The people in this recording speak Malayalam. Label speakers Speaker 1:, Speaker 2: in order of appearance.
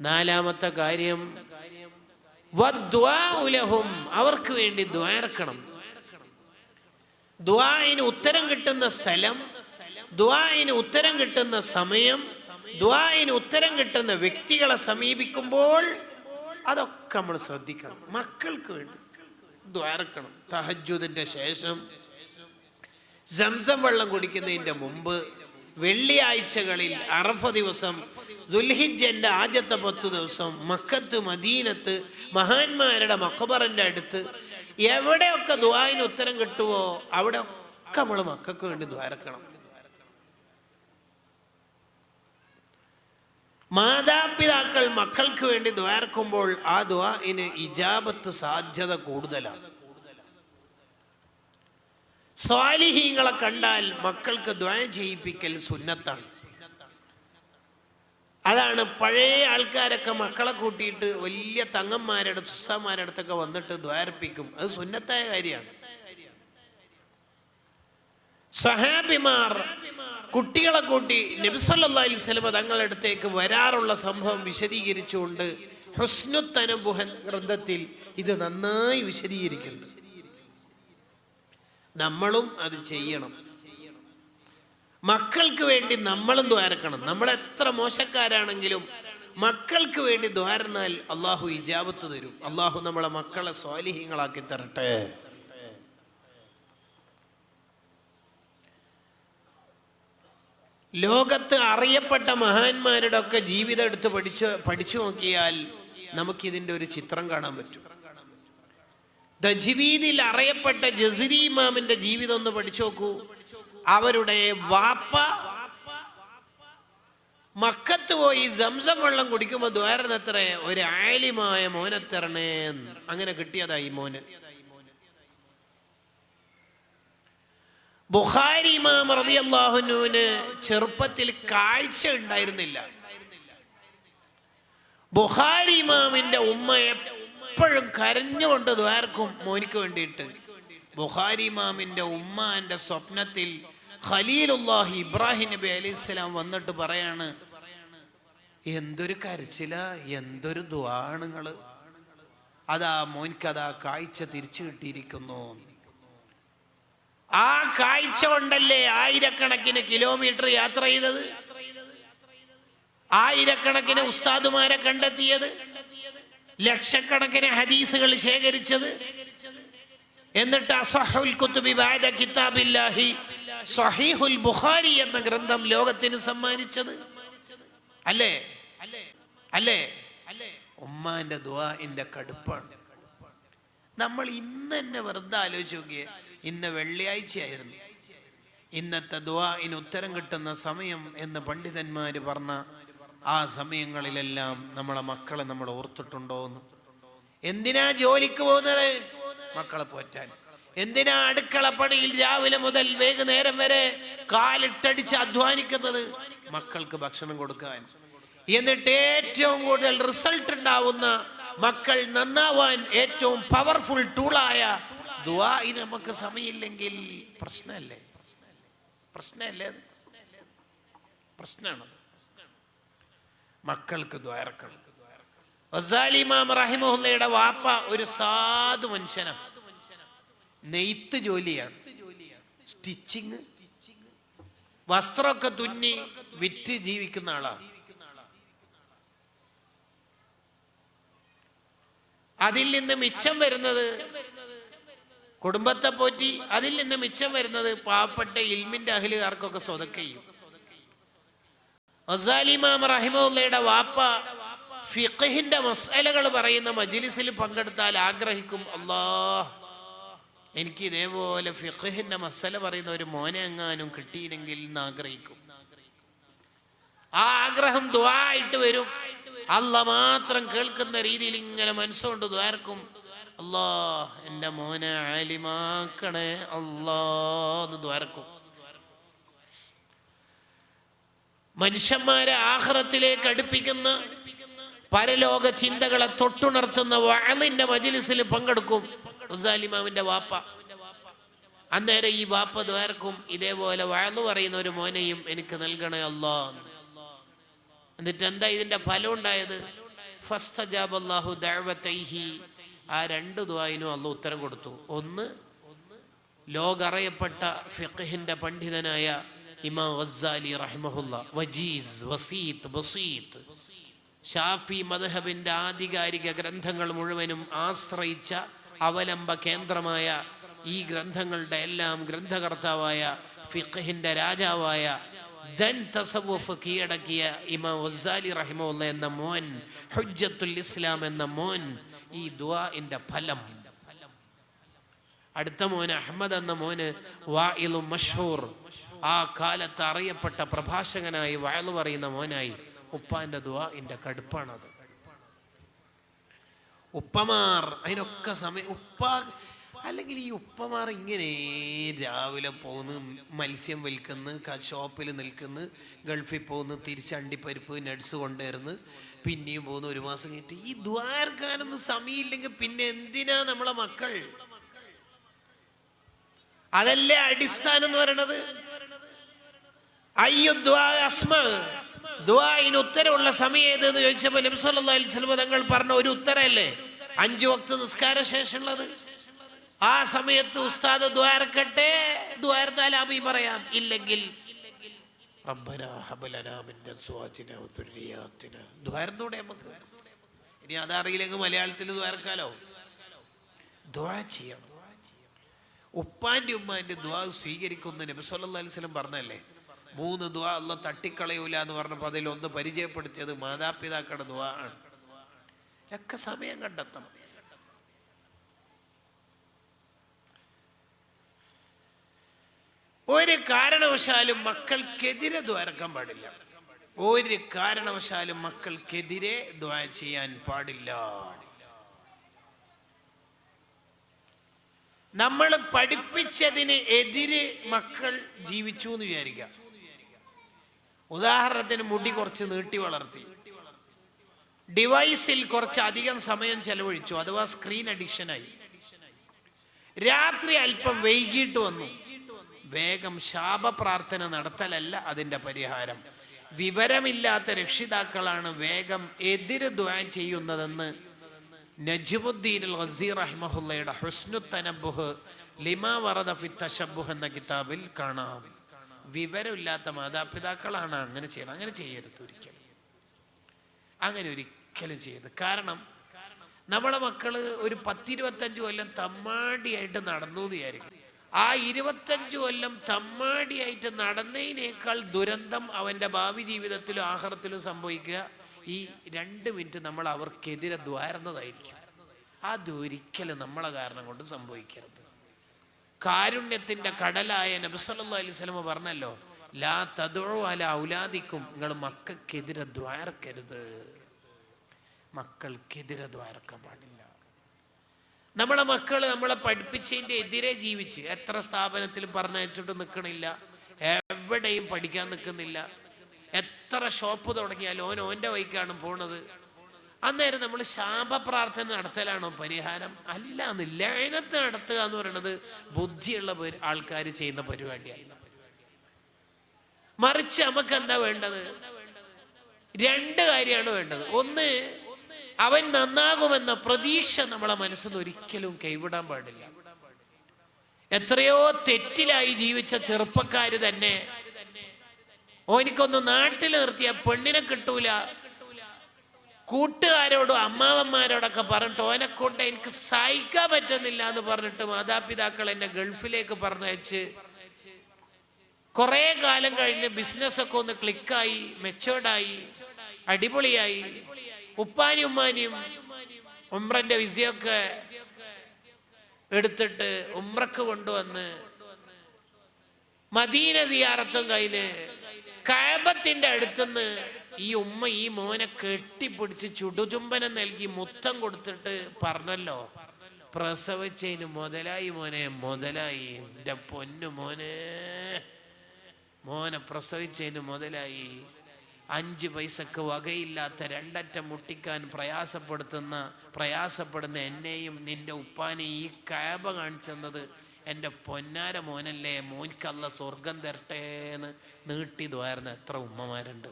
Speaker 1: നാലാമത്തെ കാര്യം വദ്ദുആഉ ലഹും, അവർക്ക് വേണ്ടി ദുആർക്കണം. ദുആഇന് ഉത്തരം കിട്ടുന്ന സ്ഥലം, ദുആഇന് ഉത്തരം കിട്ടുന്ന സമയം, ദുആഇന് ഉത്തരം കിട്ടുന്ന വ്യക്തികളെ സമീപിക്കുമ്പോൾ അതൊക്കെ നമ്മൾ ശ്രദ്ധിക്കണം. മക്കൾക്ക് വേണ്ടി ദുആർക്കണം. തഹജ്ജുദിന്റെ ശേഷം, സംസം വെള്ളം കുടിക്കുന്നതിന്റെ മുമ്പ്, വെള്ളിയാഴ്ചകളിൽ, അറഫ ദിവസം, ദുൽഹിജ്ജന്റെ ആദ്യത്തെ 10 ദിവസം, മക്കത്ത് മദീനത്ത് മഹാന്മാരുടെ മഖബറിന്റെ അടുത്ത് എവിടെയൊക്കെ ദുആഇന് ഉത്തരം കിട്ടുമോ അവിടെ ഒക്കെ നമ്മൾ മക്കൾക്ക് വേണ്ടി ദുആർക്കണം. മാതാപിതാക്കൾ മക്കൾക്ക് വേണ്ടി ദുആർക്കുമ്പോൾ ആ ദുആഇന് ഇജാബത്ത് സാധ്യത കൂടുതലാണ്. സ്വാലിഹീങ്ങളെ കണ്ടാൽ മക്കൾക്ക് ദുആ ചെയ്യിപ്പിക്കൽ സുന്നത്താണ്. അതാണ് പഴയ ആൾക്കാരൊക്കെ മക്കളെ കൂട്ടിയിട്ട് വലിയ തങ്ങന്മാരുടെ ഉസ്താദ്മാരുടെ അടുത്തൊക്കെ വന്നിട്ട് ദ്വാരപ്പിക്കും. അത് സുന്നത്തായ കാര്യമാണ്. സഹാബിമാർ കുട്ടികളെ കൂട്ടി നബി സല്ലല്ലാഹു അലൈഹി വസല്ലം തങ്ങളുടെ അടുത്തേക്ക് വരാറുള്ള സംഭവം വിശദീകരിച്ചുകൊണ്ട് ഹുസ്നുത് തനബ്ബുഹ ഗ്രന്ഥത്തിൽ ഇത് നന്നായി വിശദീകരിക്കുന്നുണ്ട്. നമ്മളും അത് ചെയ്യണം. മക്കൾക്ക് വേണ്ടി നമ്മളും ദ്വാരക്കണം. നമ്മൾ എത്ര മോശക്കാരാണെങ്കിലും മക്കൾക്ക് വേണ്ടി ദ്വാരന്നാൽ അള്ളാഹു ഇജാബത്ത് തരും. അള്ളാഹു നമ്മളെ മക്കളെ സ്വാലിഹീങ്ങളാക്കി തരട്ടെ. ലോകത്ത് അറിയപ്പെട്ട മഹാന്മാരുടെ ഒക്കെ ജീവിതം എടുത്ത് പഠിച്ചു നോക്കിയാൽ നമുക്കിതിൻ്റെ ഒരു ചിത്രം കാണാൻ പറ്റും. തജ്വീദിൽ അറിയപ്പെട്ട ജസ്രി ഇമാമിന്റെ ജീവിതം ഒന്ന് പഠിച്ചു നോക്കൂ. അവരുടെ വാപ്പ മക്കത്ത് പോയി സംസം വെള്ളം കുടിക്കുമ്പോൾ ദ്വാരനത്രേ ഒരു ആലിമായ മോനെ തരണേ, അങ്ങനെ കിട്ടിയതായി മോന്. ബുഖാരി ഇമാം റളിയല്ലാഹു അൻഹുവിന് ചെറുപ്പത്തിൽ കാഴ്ച ഉണ്ടായിരുന്നില്ല. ബുഖാരി ഇമാമിന്റെ ഉമ്മ എപ്പോഴും കരഞ്ഞുകൊണ്ട് ദ്വാരക്കും മോനിക്ക് വേണ്ടിയിട്ട്. ബുഖാരി ഇമാമിന്റെ ഉമ്മാന്റെ സ്വപ്നത്തിൽ ഖലീലുല്ലാഹി ഇബ്രാഹിം നബി അലൈഹിസ്സലാം വന്നിട്ട് പറയാണ്, എന്തൊരു കരച്ചില, എന്തൊരു ദുആണുങ്ങള്, അതാ മോനിക്കതാ കാഴ്ച തിരിച്ചു കിട്ടിയിരിക്കുന്നു. ആ കാഴ്ച കൊണ്ടല്ലേ ആയിരക്കണക്കിന് കിലോമീറ്റർ യാത്ര ചെയ്തത്, ആയിരക്കണക്കിന് ഉസ്താദുമാരെ കണ്ടെത്തിയത്, ലക്ഷക്കണക്കിന് ഹദീസുകൾ ശേഖരിച്ചത്, എന്നിട്ട് അസ്ഹഹുൽ കുതുബി ബഅദ കിതാബില്ലാഹി സ്വഹീഹുൽ ബുഖാരി എന്ന ഗ്രന്ഥം ലോകത്തിന് സമ്മാനിച്ചത്. അല്ലേ അല്ലേ ഉമ്മാന്റെ ദുആഇന്റെ കടുപ്പാണ്. നമ്മൾ ഇന്ന് തന്നെ വെറുതെ ആലോചിച്ച് നോക്കിയേ, ഇന്ന് വെള്ളിയാഴ്ചയായിരുന്നു, ഇന്നത്തെ ദുആഇന് ഉത്തരം കിട്ടുന്ന സമയം എന്ന് പണ്ഡിതന്മാര് പറഞ്ഞ ആ സമയങ്ങളിലെല്ലാം നമ്മളെ മക്കളെ നമ്മൾ ഓർത്തിട്ടുണ്ടോ എന്ന്. എന്തിനാ ജോലിക്ക് പോകുന്നത്? മക്കളെ പോറ്റാൻ. എന്തിനാ അടുക്കള പണിയിൽ രാവിലെ മുതൽ വൈകുന്നേരം വരെ കാലിട്ടടിച്ച് അധ്വാനിക്കുന്നത്? മക്കൾക്ക് ഭക്ഷണം കൊടുക്കാൻ. എന്നിട്ട് ഏറ്റവും കൂടുതൽ റിസൾട്ട് ഉണ്ടാവുന്ന, മക്കൾ നന്നാവാൻ ഏറ്റവും പവർഫുൾ ടൂളായ ദുആഇന് നമുക്ക് സമയമില്ലെങ്കിൽ പ്രശ്നമല്ലേ? പ്രശ്നമാണ്. മക്കൾക്ക് ദ്വാരക്കണം. ഗസാലി ഇമാം റഹിമഹുല്ലയുടെ വാപ്പ ഒരു സാധു മനുഷ്യനാണ്. നെയ്ത്ത് ജോലിയാണ്, സ്റ്റിച്ചിങ്, വസ്ത്രമൊക്കെ തുന്നി വിറ്റ് ജീവിക്കുന്ന ആളാണ്. അതിൽ നിന്ന് മിച്ചം വരുന്നത് കുടുംബത്തെ പോറ്റി, അതിൽ നിന്ന് മിച്ചം വരുന്നത് പാവപ്പെട്ട ഇൽമിന്റെ അഹ്ലുകാർക്കൊക്കെ സ്വതക്ക ചെയ്യും. ഗസാലി ഇമാം റഹിമഹുല്ലയുടെ വാപ്പ ഫിഖഹിന്റെ മസ്അലകൾ പറയുന്ന മജ്ലിസിൽ പങ്കെടുത്താൽ ആഗ്രഹിക്കും, അല്ലാഹ് എനിക്ക് ഇതേപോലെ ഫിഖഹിന്റെ മസ്അല പറയുന്ന ഒരു മോനെ എങ്ങാനും കിട്ടിയില്ലെങ്കിൽ എന്ന് ആഗ്രഹിക്കും. ആ ആഗ്രഹം ദുആ ആയിട്ട് വരും. അല്ലാഹ് മാത്രം കേൾക്കുന്ന രീതിയിൽ ഇങ്ങനെ മനസ്സുകൊണ്ട് ദ്വാരക്കും, അല്ലാഹ് എൻ്റെ മോനെ ആലിമാക്കണേ അല്ലാഹ് എന്ന് ദ്വാരക്കും. മനുഷ്യന്മാരെ ആഖിറത്തിലേക്ക് അടുപ്പിക്കുന്ന, പരലോക ചിന്തകളെ തൊട്ടുണർത്തുന്ന വഅളിന്റെ മജ്ലിസിൽ പങ്കെടുക്കും ഗസാലി ഇമാമിന്റെ വാപ്പ. അന്നേരം ഈ വാപ്പ ദ്വാരക്കും, ഇതേപോലെ വഅള് പറയുന്ന ഒരു മോനെയും എനിക്ക് നൽകണേ അല്ലാഹ്. എന്നിട്ട് എന്താ ഇതിന്റെ ഫലം ഉണ്ടായത്? ഫസ്തജാബല്ലാഹു ദഅവതൈഹി, ആ രണ്ട് ദുആയിനും അല്ലാഹു ഉത്തരം കൊടുത്തു. ഒന്ന്, ലോകറിയപ്പെട്ട ഫിഖ്ഹിന്റെ പണ്ഡിതനായ ഇമാം ഗസ്സാലി റഹിമഹുല്ല, വജീസ്, വസീത്ത്, ബസീത്ത്, ഷാഫി മദ്ഹബിന്റെ ആധികാരിക ഗ്രന്ഥങ്ങൾ മുഴുവനും ആശ്രയിച്ച അവലംബ കേന്ദ്രമായ ഈ ഗ്രന്ഥങ്ങളുടെ എല്ലാം ഗ്രന്ഥകർത്താവായ ഫിഖ്ഹിന്റെ രാജാവായ ദൻ തസവ്വുഫ് കീഴടക്കിയ ഇമാം ഗസ്സാലി റഹിമഹുല്ല എന്ന മോൻ, ഹുജ്ജത്തുൽ ഇസ്ലാം എന്ന മോൻ, ഈ ദുആഇന്റെ ഫലം, അടുത്ത മോന് അഹ്മദ് എന്ന മോന് വാഇലും മഷ്ഹൂർ, ആ കാലത്ത് അറിയപ്പെട്ട പ്രഭാഷകനായി വഅള് പറയുന്ന മോനായി. ഉപ്പാന്റെ ദുആഇന്റെ കടുപ്പാണത്. ഉപ്പമാർ അതിനൊക്കെ സമയം ഉപ്പ, അല്ലെങ്കിൽ ഈ ഉപ്പമാർ ഇങ്ങനെ രാവിലെ പോകുന്നു, മത്സ്യം വിൽക്കുന്നു, ഷോപ്പിൽ നിൽക്കുന്നു, ഗൾഫിൽ പോകുന്നു, തിരിച്ച് അണ്ടിപ്പരിപ്പ് നട്സ് കൊണ്ടുവരുന്നു, പിന്നെയും പോകുന്നു, ഒരു മാസം കഴിഞ്ഞിട്ട്. ഈ ദ്വാരക്കാനൊന്നും സമയമില്ലെങ്കിൽ പിന്നെ എന്തിനാ നമ്മളെ മക്കൾ? അതല്ലേ അടിസ്ഥാനം എന്ന് പറയണത്. ദുആഇന് ഉത്തരവുള്ള സമയം ഏതെന്ന് ചോദിച്ചപ്പോൾ നബി സല്ലല്ലാഹു അലൈഹി വസല്ലം തങ്ങൾ പറഞ്ഞ ഒരു ഉത്തരല്ലേ 5 വക്ത് നിസ്കാര ശേഷമുള്ളത്. ആ സമയത്ത് ഉസ്താദ് ദ്വാരക്കട്ടെ, ദ്വാരത്താൽ ആമീൻ പറയാം. ഇല്ലെങ്കിൽ റബ്ബനാ ഹബ് ലനാ മിൻ അസ്വാജിനാ വദുരിയാതിനാ ദ്വാരന്നൂടെ നമുക്ക്. ഇനി അതറിയില്ലെങ്കിൽ മലയാളത്തിൽ ദ്വാരക്കാലോ. ദുആ ചെയ്യണം. ഉപ്പാന്റെ ഉമ്മാന്റെ ദുആ സ്വീകരിക്കുന്ന നബി സല്ലല്ലാഹു അലൈഹി വസല്ലം പറഞ്ഞല്ലേ, 3 ദുആ അല്ലാഹ് തട്ടിക്കളയൂല എന്ന് പറഞ്ഞപ്പോൾ അതിൽ ഒന്ന് പരിചയപ്പെടുത്തിയത് മാതാപിതാക്കളുടെ ദുആ ആണ്. ഒക്കെ സമയം കണ്ടെത്തണം. ഒരു കാരണവശാലും മക്കൾക്കെതിരെ ദ്വാരക്കാൻ പാടില്ല. ഒരു കാരണവശാലും മക്കൾക്കെതിരെ ദ്വാ ചെയ്യാൻ പാടില്ല. നമ്മൾ പഠിപ്പിച്ചതിന് എതിര് മക്കൾ ജീവിച്ചു എന്ന് വിചാരിക്കാം. ഉദാഹരണത്തിന് മുടി കുറച്ച് നീട്ടി വളർത്തി, ഡിവൈസിൽ കുറച്ച് അധികം സമയം ചെലവഴിച്ചു, അഥവാ സ്ക്രീൻ അഡിക്ഷനായി, രാത്രി അല്പം വൈകിട്ട് വന്നു. വേഗം ശാപപ്രാർത്ഥന നടത്തലല്ല അതിൻ്റെ പരിഹാരം. വിവരമില്ലാത്ത രക്ഷിതാക്കളാണ് വേഗം എതിര് ദുആ ചെയ്യുന്നതെന്ന് നജ്മുദ്ദീൻ അൽ ഗസീർ റഹിമഹുല്ലയുടെ ഹുസ്നു തനബ്ബുഹ് ലിമാ വറദ ഫി തശബ്ബുഹ് എന്ന കിതാബിൽ കാണാം. വിവരമില്ലാത്ത മാതാപിതാക്കളാണ് അങ്ങനെ ചെയ്യണം. അങ്ങനെ ചെയ്യരുത് ഒരിക്കലും. അങ്ങനെ ഒരിക്കലും ചെയ്യരുത്. കാരണം നമ്മളെ മക്കള് ഒരു 10-25 കൊല്ലം തമ്മാടിയായിട്ട് നടന്നു എന്ന് വിചാരിക്കും. ആ 25 കൊല്ലം തമ്മാടിയായിട്ട് നടന്നതിനേക്കാൾ ദുരന്തം അവൻ്റെ ഭാവി ജീവിതത്തിലും ആഖിറത്തിലും സംഭവിക്കുക ഈ 2 മിനിറ്റ് നമ്മൾ അവർക്കെതിരെ ദ്വാരുന്നതായിരിക്കും. അതൊരിക്കലും നമ്മളെ കാരണം കൊണ്ട് സംഭവിക്കരുത്. കാരുണ്യത്തിന്റെ കടലായ നബി സല്ലല്ലാഹു അലൈഹി വസല്ലം പറഞ്ഞല്ലോ, ലാ തദ്ഉ അലാ ഔലാദിക്കും, നിങ്ങൾ മക്കൾക്കെതിരെ ദ്വാരക്കരുത്. മക്കൾക്കെതിരെ ദ്വാരക്കാൻ പാടില്ല. നമ്മളെ മക്കൾ നമ്മളെ പഠിപ്പിച്ചതിൻ്റെ എതിരെ ജീവിച്ച് എത്ര സ്ഥാപനത്തിലും പറഞ്ഞയച്ചിട്ട് നിൽക്കണില്ല, എവിടെയും പഠിക്കാൻ നിൽക്കുന്നില്ല, എത്ര ഷോപ്പ് തുടങ്ങിയാലും ഓൻ്റെ വഴിക്കാണ് പോണത്. അന്നേരം നമ്മൾ ശാപപ്രാർത്ഥന നടത്തലാണോ പരിഹാരം? അല്ല. ലഅനത്ത് നടത്തുക എന്ന് പറയുന്നത് ബുദ്ധിയുള്ള ആൾക്കാർ ചെയ്യുന്ന പരിപാടിയല്ല. മറിച്ച് നമുക്ക് എന്താ വേണ്ടത്? 2 കാര്യമാണ് വേണ്ടത്. ഒന്ന്, അവൻ നന്നാകുമെന്ന പ്രതീക്ഷ നമ്മളെ മനസ്സിൽ നിന്ന് ഒരിക്കലും കൈവിടാൻ പാടില്ല. എത്രയോ തെറ്റിലായി ജീവിച്ച ചെറുപ്പക്കാര് തന്നെ ഓനിക്കൊന്ന് നാട്ടിൽ നിർത്തിയ പെണ്ണിനെ കിട്ടൂല, കൂട്ടുകാരോടും അമ്മാവന്മാരോടൊക്കെ പറഞ്ഞിട്ട് ഓനെക്കൊണ്ട് എനിക്ക് സഹിക്കാൻ പറ്റുന്നില്ല എന്ന് പറഞ്ഞിട്ട് മാതാപിതാക്കൾ എന്നെ ഗൾഫിലേക്ക് പറഞ്ഞയച്ച് കുറെ കാലം കഴിഞ്ഞ് ബിസിനസ്സൊക്കെ ഒന്ന് ക്ലിക്കായി, മെച്ചോർഡായി, അടിപൊളിയായി, ഉപ്പാനും ഉമ്മാനിയും ഉംറന്റെ വിസയൊക്കെ എടുത്തിട്ട് ഉംറക്ക് കൊണ്ടുവന്ന് മദീന സിയാറത്തും കയ്യില് കഅബത്തിന്റെ അടുത്തുനിന്ന് ഈ ഉമ്മ ഈ മോനെ കെട്ടിപ്പിടിച്ച് ചുടുചുംബനം നൽകി മുത്തം കൊടുത്തിട്ട് പറഞ്ഞല്ലോ, പ്രസവിച്ചതിന് മുതലായി മോനെ, മുതലായി, എൻ്റെ പൊന്നു മോനെ, മോനെ പ്രസവിച്ചതിന് മുതലായി. 5 പൈസക്ക് വകയില്ലാത്ത 2 അറ്റം മുട്ടിക്കാൻ പ്രയാസപ്പെടുന്ന എന്നെയും നിന്റെ ഉപ്പാനെ ഈ കഅബ കാണിച്ചെന്നത് എൻ്റെ പൊന്നാര മോനല്ലേ, മോൻക്കല്ല സ്വർഗം തരട്ടെ എന്ന് നീട്ടി ദ്വാരുന്ന എത്ര ഉമ്മമാരുണ്ട്.